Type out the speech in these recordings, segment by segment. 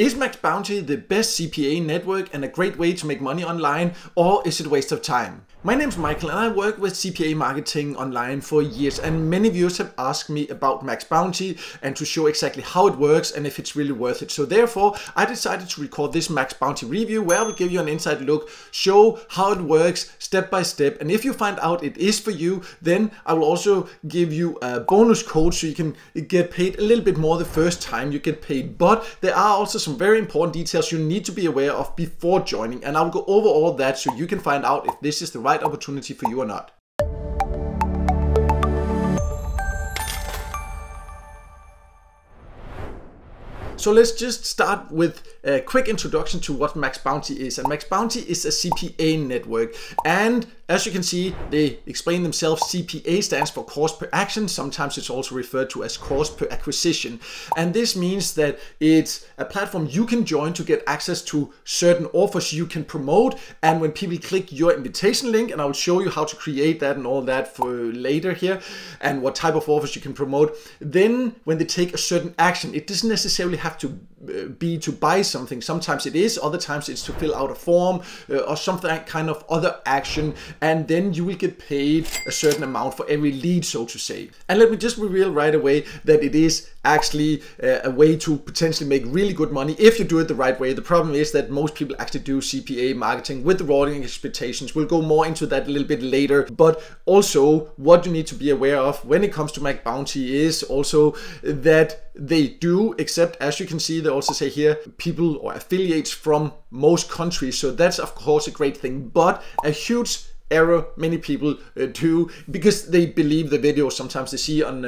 Is MaxBounty the best CPA network and a great way to make money online, or is it a waste of time? My name is Michael and I work with CPA marketing online for years, and many viewers have asked me about MaxBounty and to show exactly how it works and if it's really worth it. So therefore I decided to record this MaxBounty review where I will give you an inside look, show how it works step by step, and if you find out it is for you, then I will also give you a bonus code so you can get paid a little bit more the first time you get paid. But there are also some very important details you need to be aware of before joining, and I'll go over all that so you can find out if this is the right opportunity for you or not. So let's just start with a quick introduction to what MaxBounty is. And MaxBounty is a CPA network. And as you can see, they explain themselves. CPA stands for cost per action. Sometimes it's also referred to as cost per acquisition. And this means that it's a platform you can join to get access to certain offers you can promote. And when people click your invitation link, and I will show you how to create that and all that for later here, and what type of offers you can promote, then when they take a certain action, it doesn't necessarily have to be to buy something. Sometimes it is, other times it's to fill out a form or something kind of other action, and then you will get paid a certain amount for every lead, so to say. And let me just reveal right away that it is actually a way to potentially make really good money if you do it the right way. The problem is that most people actually do CPA marketing with the wrong expectations. We'll go more into that a little bit later, but also what you need to be aware of when it comes to MaxBounty is also that they do accept, as you can see, they also say here, people or affiliates from most countries. So that's of course a great thing, but a huge error many people do, because they believe the videos sometimes they see on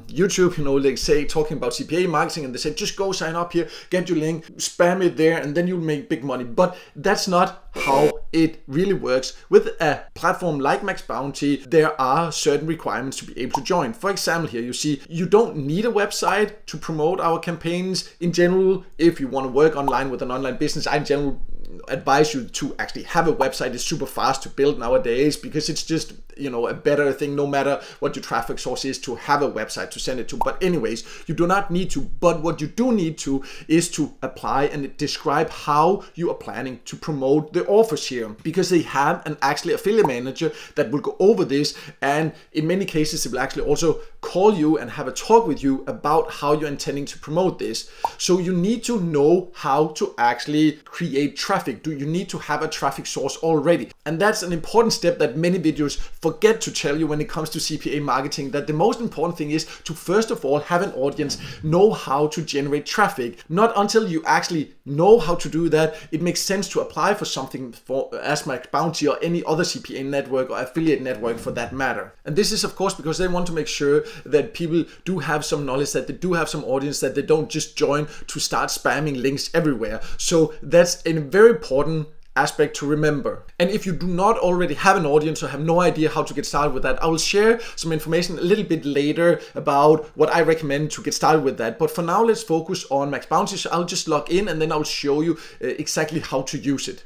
YouTube, you know, they say talking about CPA marketing and they say just go sign up here, get your link, spam it there, and then you'll make big money. But that's not how it really works. With a platform like MaxBounty, there are certain requirements to be able to join. For example, here you see you don't need a website to promote our campaigns. In general, if you want to work online with an online business, I in general advise you to actually have a website. It's super fast to build nowadays because it's just, you know, a better thing no matter what your traffic source is to have a website to send it to. But anyways, you do not need to, but what you do need to is to apply and describe how you are planning to promote the offers here, because they have an actually affiliate manager that will go over this, and in many cases they will actually also call you and have a talk with you about how you're intending to promote this. So you need to know how to actually create traffic. Do you need to have a traffic source already? And that's an important step that many videos forget to tell you when it comes to CPA marketing, that the most important thing is to first of all have an audience, know how to generate traffic. Not until you actually know how to do that, it makes sense to apply for something as MaxBounty or any other CPA network or affiliate network for that matter. And this is of course because they want to make sure that people do have some knowledge, that they do have some audience, that they don't just join to start spamming links everywhere. So that's a very important aspect to remember. And if you do not already have an audience or have no idea how to get started with that, I will share some information a little bit later about what I recommend to get started with that. But for now, let's focus on MaxBounty. So I'll just log in and then I'll show you exactly how to use it.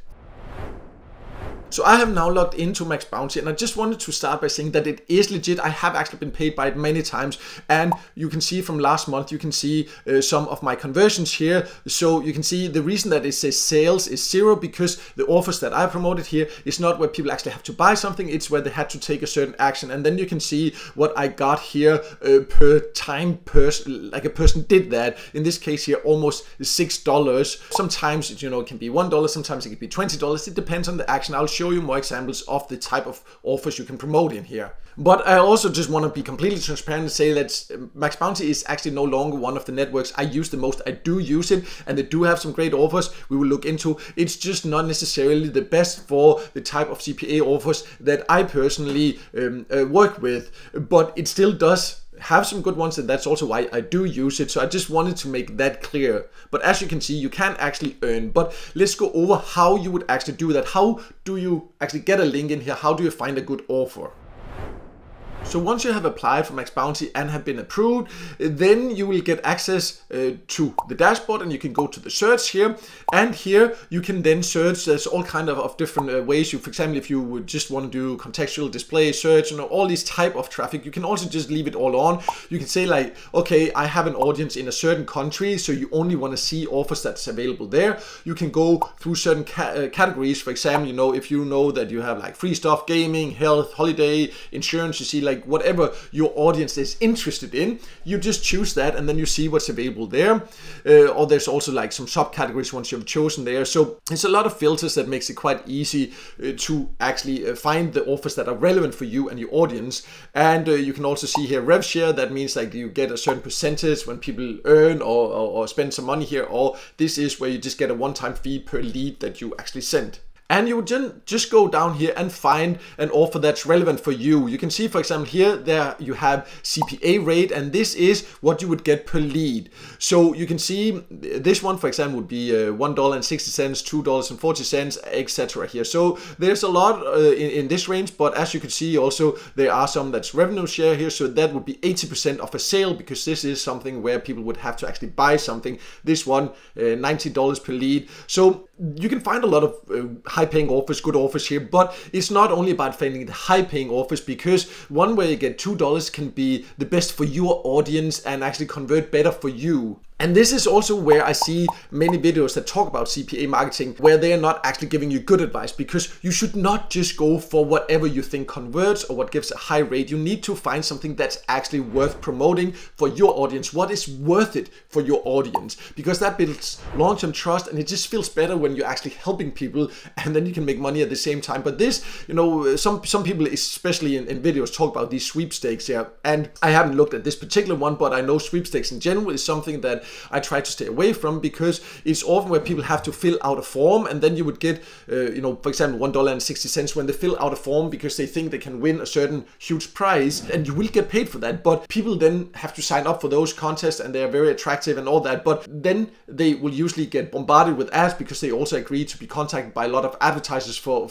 So I have now logged into MaxBounty, and I just wanted to start by saying that it is legit. I have actually been paid by it many times, and you can see from last month, you can see some of my conversions here. So you can see the reason that it says sales is 0, because the offers that I promoted here is not where people actually have to buy something, it's where they had to take a certain action. And then you can see what I got here per time like a person did that. In this case here, almost $6. Sometimes, you know, it can be $1, sometimes it can be $20. It depends on the action. I'll show you more examples of the type of offers you can promote in here. But I also just want to be completely transparent and say that MaxBounty is actually no longer one of the networks I use the most. I do use it and they do have some great offers we will look into. It's just not necessarily the best for the type of CPA offers that I personally work with, but it still does have some good ones, and that's also why I do use it. So I just wanted to make that clear. But as you can see, you can actually earn. But let's go over how you would actually do that. How do you actually get a link in here? How do you find a good offer? So once you have applied for MaxBounty and have been approved, then you will get access to the dashboard, and you can go to the search here. And here you can then search. There's all kind of different ways. For example, if you would just want to do contextual display search, all these type of traffic, you can also just leave it all on. You can say like, okay, I have an audience in a certain country, so you only want to see offers that's available there. You can go through certain categories. For example, if you know that you have like free stuff, gaming, health, holiday, insurance, you see like whatever your audience is interested in, you just choose that, and then you see what's available there. Or there's also like some subcategories once you've chosen there. So it's a lot of filters that makes it quite easy to actually find the offers that are relevant for you and your audience. And you can also see here rev share. That means like you get a certain percentage when people earn or spend some money here, or this is where you just get a one-time fee per lead that you actually send. And you would just go down here and find an offer that's relevant for you. You can see, for example, here there you have CPA rate, and this is what you would get per lead. So you can see this one, for example, would be $1.60, $2.40, etc. here. So there's a lot in this range, but as you can see also there are some that's revenue share here. So that would be 80% of a sale, because this is something where people would have to actually buy something. This one, $90 per lead. So you can find a lot of high-paying offers, good offers here, but it's not only about finding the high-paying offers, because one way you get $2 can be the best for your audience and actually convert better for you. And this is also where I see many videos that talk about CPA marketing where they are not actually giving you good advice, because you should not just go for whatever you think converts or what gives a high rate. You need to find something that's actually worth promoting for your audience. What is worth it for your audience? Because that builds long-term trust, and it just feels better when you're actually helping people, and then you can make money at the same time. But this, some people, especially in videos, talk about these sweepstakes here. And I haven't looked at this particular one, but I know sweepstakes in general is something that I try to stay away from, because it's often where people have to fill out a form, and then you would get, for example, $1.60 when they fill out a form because they think they can win a certain huge prize, and you will get paid for that. But people then have to sign up for those contests, and they are very attractive and all that. But then they will usually get bombarded with ads, because they also agree to be contacted by a lot of advertisers or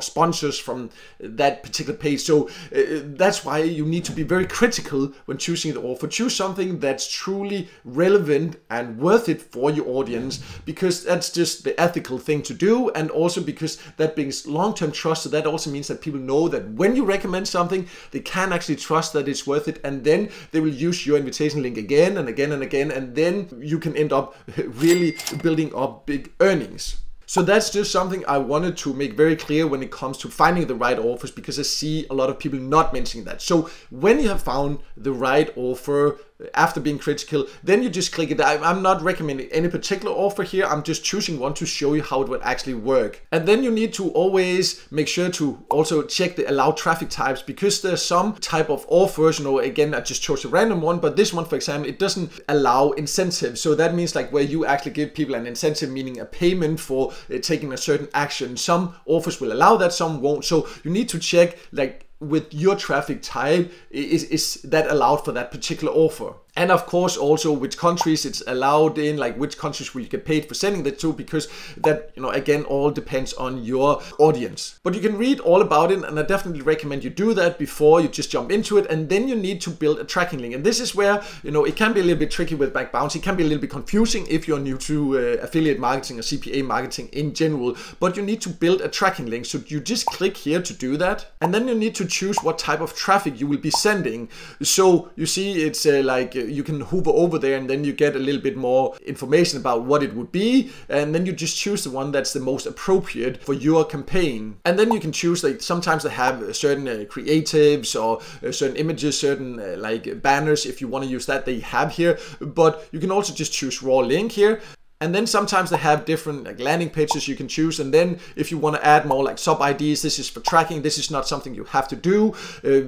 sponsors from that particular page. So that's why you need to be very critical when choosing the offer. Choose something that's truly relevant and worth it for your audience, because that's just the ethical thing to do, and also because that brings long-term trust. So that also means that people know that when you recommend something, they can actually trust that it's worth it, and then they will use your invitation link again and again and again, and then you can end up really building up big earnings. So that's just something I wanted to make very clear when it comes to finding the right offers, because I see a lot of people not mentioning that. So when you have found the right offer, after being critical, then you just click it. I'm not recommending any particular offer here. I'm just choosing one to show you how it would actually work. And then you need to always make sure to also check the allowed traffic types, because there's some type of offers, again, I just chose a random one, but this one, for example, it doesn't allow incentives. So that means like where you actually give people an incentive, meaning a payment for taking a certain action. Some offers will allow that, some won't. So you need to check like with your traffic type, is that allowed for that particular offer? And of course also which countries it's allowed in, like which countries will you get paid for sending that to, because that, again, all depends on your audience. But you can read all about it, and I definitely recommend you do that before you just jump into it. And then you need to build a tracking link. And this is where, it can be a little bit tricky with MaxBounty. It can be a little bit confusing if you're new to affiliate marketing or CPA marketing in general, but you need to build a tracking link. So you just click here to do that. And then you need to choose what type of traffic you will be sending. So you see it's like you can hover over there, and then you get a little bit more information about what it would be, and then you just choose the one that's the most appropriate for your campaign. And then you can choose, like sometimes they have certain creatives or certain images, certain like banners. If you want to use that, they have here, but you can also just choose raw link here. And then sometimes they have different like landing pages you can choose. And then if you want to add more like sub IDs, this is for tracking. This is not something you have to do.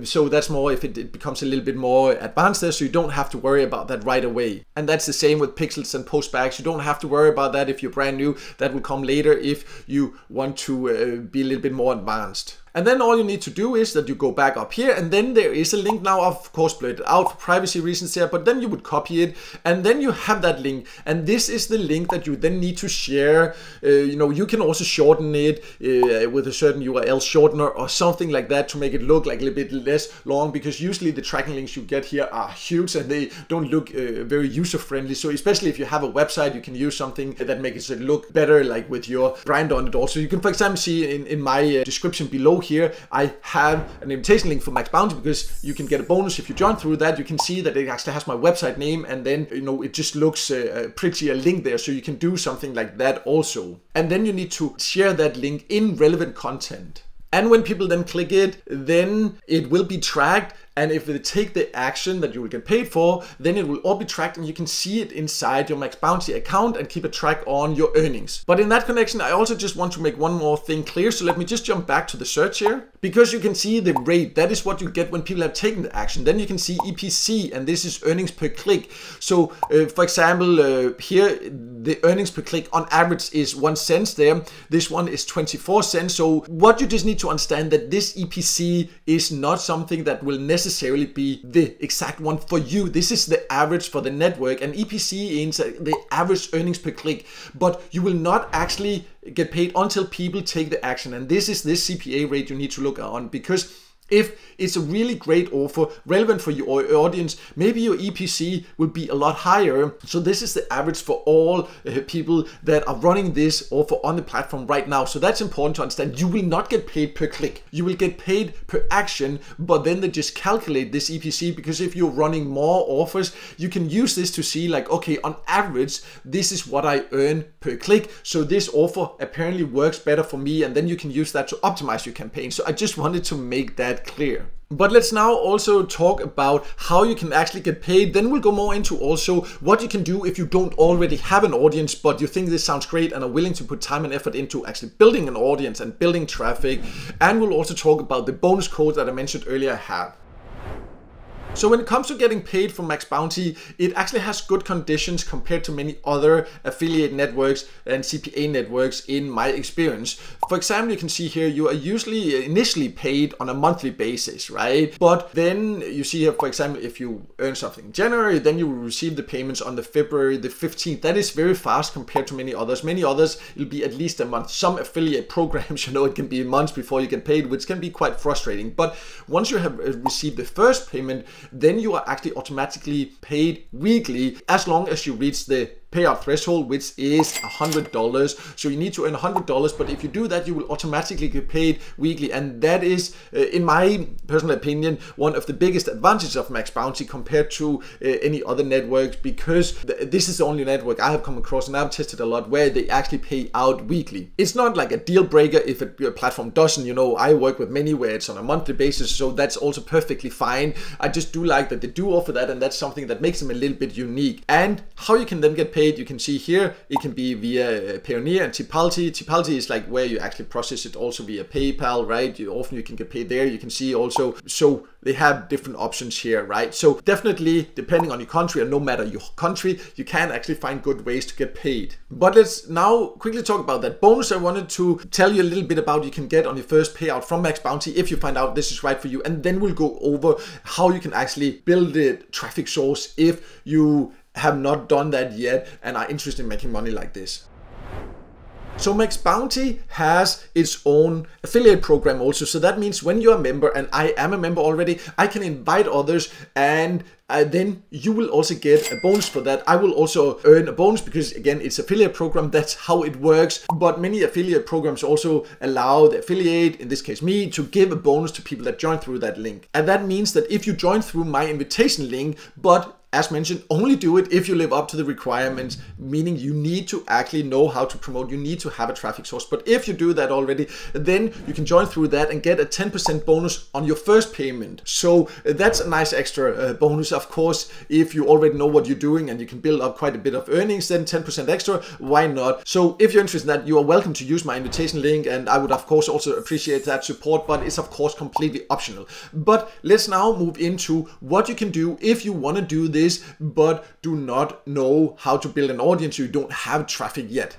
So that's more if it becomes a little bit more advanced there. So you don't have to worry about that right away. And that's the same with pixels and postbacks. You don't have to worry about that if you're brand new. That will come later if you want to be a little bit more advanced. And then all you need to do is that you go back up here, and then there is a link. Now, of course, split it out for privacy reasons there, but then you would copy it, and then you have that link, and this is the link that you then need to share. You can also shorten it with a certain URL shortener or something like that to make it look like a little bit less long, because usually the tracking links you get here are huge and they don't look very user-friendly. So especially if you have a website, you can use something that makes it look better, like with your brand on it also. You can, for example, see in my description below here, I have an invitation link for MaxBounty, because you can get a bonus if you join through that. You can see that it actually has my website name, and then it just looks pretty a link there, so you can do something like that also. And then you need to share that link in relevant content. And when people then click it, then it will be tracked. And if they take the action that you will get paid for, then it will all be tracked, and you can see it inside your MaxBounty account and keep a track on your earnings. But in that connection, I also just want to make one more thing clear. So let me just jump back to the search here, because you can see the rate. That is what you get when people have taken the action. Then you can see EPC, and this is earnings per click. So for example, here the earnings per click on average is 1 cent there. This one is 24 cents. So what you just need to understand, that this EPC is not something that will necessarily be the exact one for you. This is the average for the network, and EPC is the average earnings per click, but you will not actually get paid until people take the action. And this is this CPA rate you need to look on, because if it's a really great offer relevant for your audience, maybe your EPC will be a lot higher. So this is the average for all people that are running this offer on the platform right now. So that's important to understand. You will not get paid per click. You will get paid per action, but then they just calculate this EPC, because if you're running more offers, you can use this to see like, okay, on average, this is what I earn per click. So this offer apparently works better for me, and then you can use that to optimize your campaign. So I just wanted to make that clear. But let's now also talk about how you can actually get paid. Then we'll go more into also what you can do if you don't already have an audience, but you think this sounds great and are willing to put time and effort into actually building an audience and building traffic. And we'll also talk about the bonus code that I mentioned earlier I have. So when it comes to getting paid from MaxBounty, it actually has good conditions compared to many other affiliate networks and CPA networks in my experience. For example, you can see here you are usually initially paid on a monthly basis, right? But then you see here, for example, if you earn something in January, then you will receive the payments on the February the 15th. That is very fast compared to many others. Many others, it'll be at least a month. Some affiliate programs, it can be months before you get paid, which can be quite frustrating. But once you have received the first payment, then you are actually automatically paid weekly as long as you reach the payout threshold, which is $100. So you need to earn $100, but if you do that, you will automatically get paid weekly. And that is, in my personal opinion, one of the biggest advantages of MaxBounty compared to any other networks, because this is the only network I have come across, and I've tested a lot, where they actually pay out weekly. It's not like a deal breaker if a platform doesn't. I work with many where it's on a monthly basis, so that's also perfectly fine. I just do like that they do offer that, and that's something that makes them a little bit unique. And how you can then get paid, you can see here, it can be via Payoneer and Tipalti. Tipalti is like where you actually process it also via PayPal, right? Often you can get paid there. You can see also, so they have different options here, right? So definitely, depending on your country, and no matter your country, you can actually find good ways to get paid. But let's now quickly talk about that bonus I wanted to tell you a little bit about you can get on your first payout from MaxBounty if you find out this is right for you. And then we'll go over how you can actually build a traffic source if you have not done that yet and are interested in making money like this. So MaxBounty has its own affiliate program also. So that means when you're a member, and I am a member already, I can invite others, and then you will also get a bonus for that. I will also earn a bonus because, again, it's affiliate program. That's how it works. But many affiliate programs also allow the affiliate, in this case me, to give a bonus to people that join through that link. And that means that if you join through my invitation link, but as mentioned, only do it if you live up to the requirements, meaning you need to actually know how to promote. You need to have a traffic source. But if you do that already, then you can join through that and get a 10% bonus on your first payment. So that's a nice extra bonus. Of course, if you already know what you're doing and you can build up quite a bit of earnings, then 10% extra, why not? So if you're interested in that, you are welcome to use my invitation link, and I would of course also appreciate that support, but it's of course completely optional. But let's now move into what you can do if you want to do this but do not know how to build an audience, so you don't have traffic yet.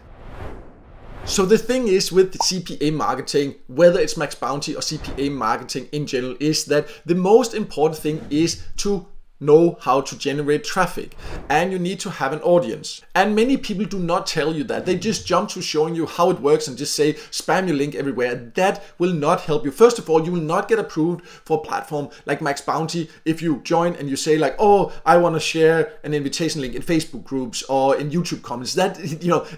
So the thing is with CPA marketing, whether it's MaxBounty or CPA marketing in general, is that the most important thing is to know how to generate traffic, and you need to have an audience. And many people do not tell you that. They just jump to showing you how it works and just say spam your link everywhere. That will not help you. First of all, you will not get approved for a platform like MaxBounty if you join and you say like, oh, I want to share an invitation link in Facebook groups or in YouTube comments. That,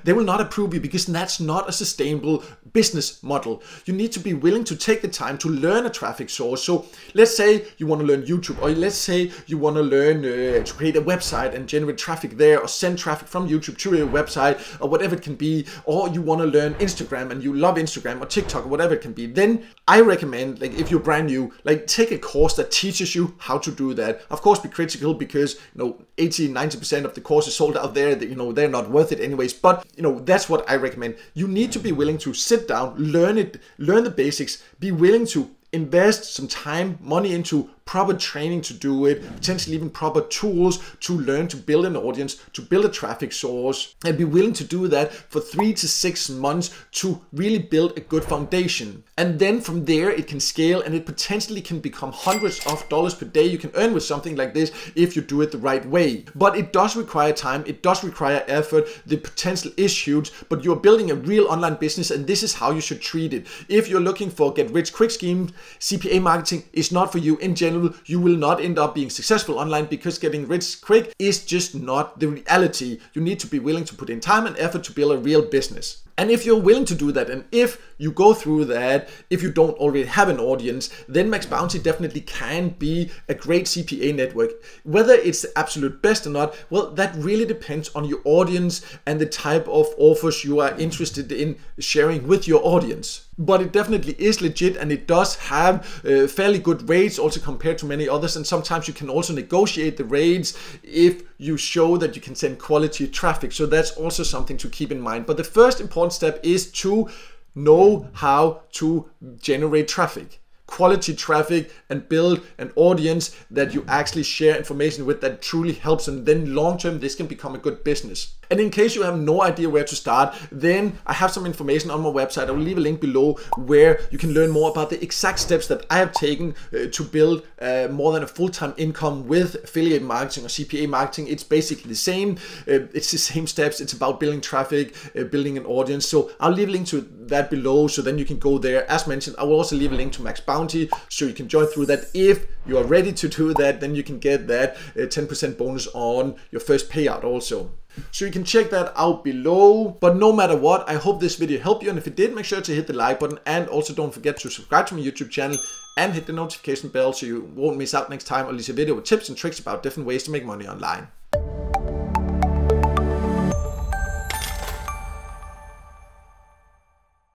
they will not approve you, because that's not a sustainable business model. You need to be willing to take the time to learn a traffic source. So let's say you want to learn YouTube, or let's say you want to learn to create a website and generate traffic there, or send traffic from YouTube to your website, or whatever it can be, or you want to learn Instagram and you love Instagram or TikTok or whatever it can be, then I recommend, like, if you're brand new, like, take a course that teaches you how to do that. Of course, be critical, because 80-90% of the courses sold out there, they're not worth it anyways, but that's what I recommend. You need to be willing to sit down, learn the basics, be willing to invest some time, money into proper training to do it, potentially even proper tools to learn to build an audience, to build a traffic source, and be willing to do that for 3 to 6 months to really build a good foundation. And then from there it can scale, and it potentially can become hundreds of dollars per day you can earn with something like this if you do it the right way. But it does require time, it does require effort, the potential is huge, but you're building a real online business, and this is how you should treat it. If you're looking for get rich quick schemes, CPA marketing is not for you in general. You will not end up being successful online, because getting rich quick is just not the reality. You need to be willing to put in time and effort to build a real business. And if you're willing to do that, and if you go through that, if you don't already have an audience, then MaxBounty definitely can be a great CPA network. Whether it's the absolute best or not, well, that really depends on your audience and the type of offers you are interested in sharing with your audience. But it definitely is legit, and it does have fairly good rates also compared to many others, and sometimes you can also negotiate the rates if you show that you can send quality traffic. So that's also something to keep in mind. But the first important step is to know how to generate traffic, quality traffic, and build an audience that you actually share information with that truly helps, and then long term this can become a good business. And in case you have no idea where to start, then I have some information on my website. I will leave a link below where you can learn more about the exact steps that I have taken to build more than a full-time income with affiliate marketing or CPA marketing. It's basically the same. It's the same steps. It's about building traffic, building an audience. So I'll leave a link to that below, so then you can go there. As mentioned, I will also leave a link to MaxBounty, so you can join through that. If you are ready to do that, then you can get that 10% bonus on your first payout also. So you can check that out below. But no matter what, I hope this video helped you, and if it did, make sure to hit the like button, and also don't forget to subscribe to my YouTube channel and hit the notification bell so you won't miss out next time I release a video with tips and tricks about different ways to make money online.